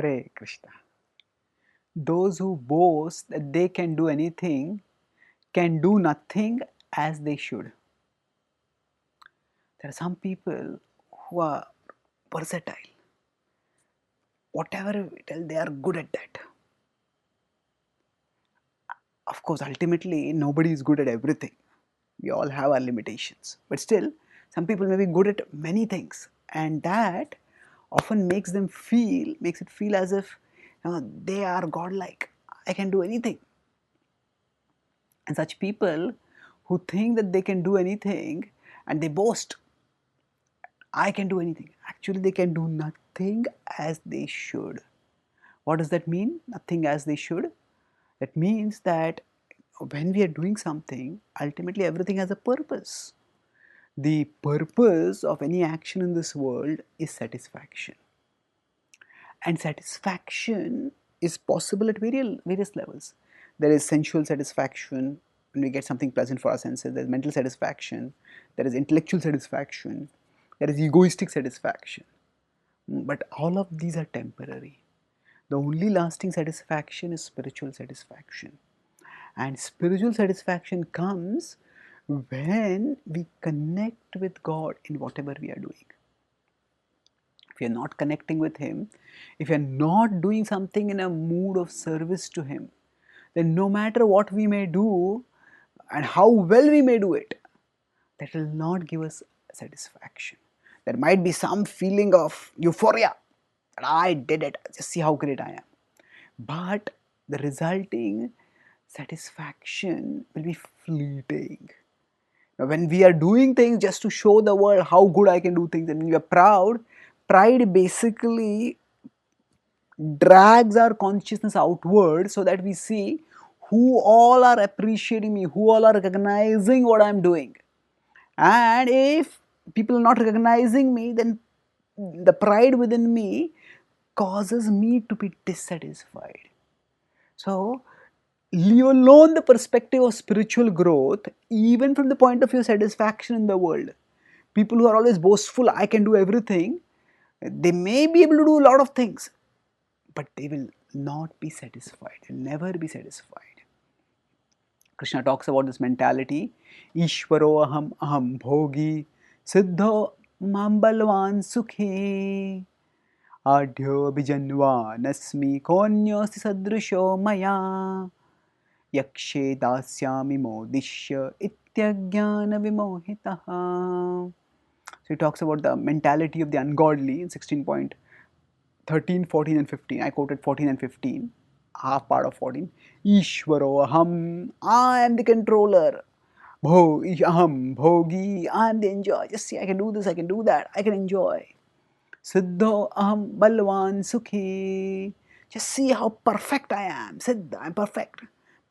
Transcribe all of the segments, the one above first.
Hare Krishna. Those who boast that they can do anything can do nothing as they should. There are some people who are versatile. Whatever we tell, they are good at that. Of course, ultimately, nobody is good at everything. We all have our limitations. But still, some people may be good at many things. And that often makes it feel as if they are godlike. I can do anything. And such people who think that they can do anything and they boast, I can do anything. Actually, they can do nothing as they should. What does that mean? Nothing as they should. That means that when we are doing something, ultimately everything has a purpose. The purpose of any action in this world is satisfaction. And satisfaction is possible at various levels. There is sensual satisfaction when we get something pleasant for our senses, there is mental satisfaction, there is intellectual satisfaction, there is egoistic satisfaction. But all of these are temporary. The only lasting satisfaction is spiritual satisfaction. And spiritual satisfaction comes when we connect with God in whatever we are doing. If you're not connecting with Him, if you're not doing something in a mood of service to Him, then no matter what we may do and how well we may do it, that will not give us satisfaction. There might be some feeling of euphoria that I did it, just see how great I am. But the resulting satisfaction will be fleeting. Now, when we are doing things just to show the world how good I can do things, and when we are proud, pride basically drags our consciousness outward so that we see who all are appreciating me, who all are recognizing what I'm doing. And if people are not recognizing me, then the pride within me causes me to be dissatisfied. So, leave alone the perspective of spiritual growth, even from the point of view of satisfaction in the world. People who are always boastful, I can do everything, they may be able to do a lot of things, but they will not be satisfied, they'll never be satisfied. Krishna talks about this mentality, Ishvaro aham aham bhogi, siddho mambalvan sukhi, adhyo bijanva nasmi konyosti sadrisho maya, yakshe dasyami modishya ityajnana vimohitaha. So he talks about the mentality of the ungodly in 16.13, 14 and 15. I quoted 14 and 15, half part of 14. Ishvaro aham, I am the controller. Aham bhogi, I am the enjoy. Just see, I can do this, I can do that, I can enjoy. Siddho aham balwan sukhi. Just see how perfect I am. Siddha, I'm perfect.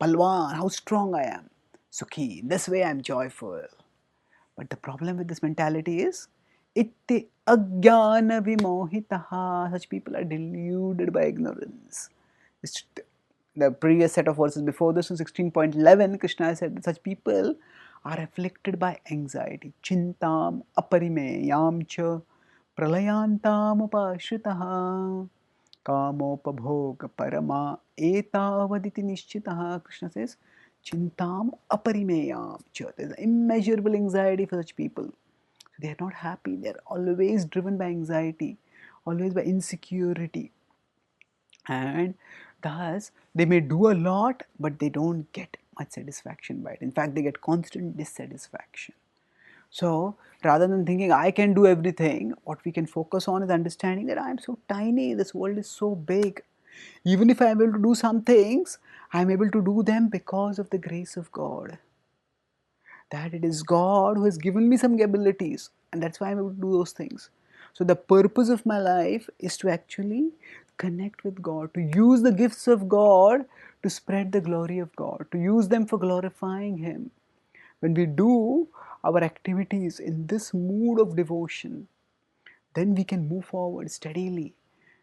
Balwan, how strong I am. Sukhi, this way I'm joyful. But the problem with this mentality is, itti ajnana vimohitaha. Such people are deluded by ignorance. The previous set of verses before this, in 16.11, Krishna said that such people are afflicted by anxiety. Chintam aparimeyam cha pralayantam upashritaha kamopabhoga parama etavaditi nishchitaha. Krishna says, Chintam aparimeyam cha. There is immeasurable anxiety for such people. So they are not happy. They are always driven by anxiety, always by insecurity. And thus, they may do a lot, but they don't get much satisfaction by it. In fact, they get constant dissatisfaction. So, rather than thinking I can do everything, what we can focus on is understanding that I am so tiny, this world is so big. Even if I am able to do some things, I am able to do them because of the grace of God. That it is God who has given me some abilities, and that's why I'm able to do those things. So the purpose of my life is to actually connect with God, to use the gifts of God to spread the glory of God, to use them for glorifying Him. When we do our activities in this mood of devotion, then we can move forward steadily.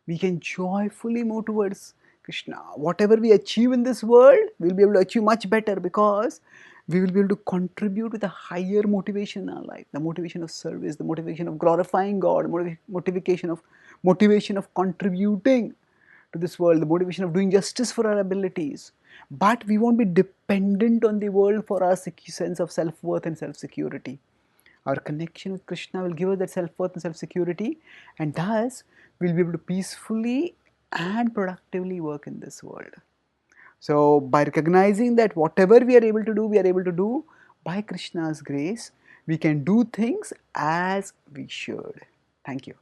We can joyfully move towards Krishna. Whatever we achieve in this world, we'll be able to achieve much better because we will be able to contribute with a higher motivation in our life, the motivation of service, the motivation of glorifying God, motivation of contributing to this world, the motivation of doing justice for our abilities. But we won't be dependent on the world for our sense of self-worth and self-security. Our connection with Krishna will give us that self-worth and self-security, and thus we'll be able to peacefully and productively work in this world. So by recognizing that whatever we are able to do, we are able to do by Krishna's grace, we can do things as we should. Thank you.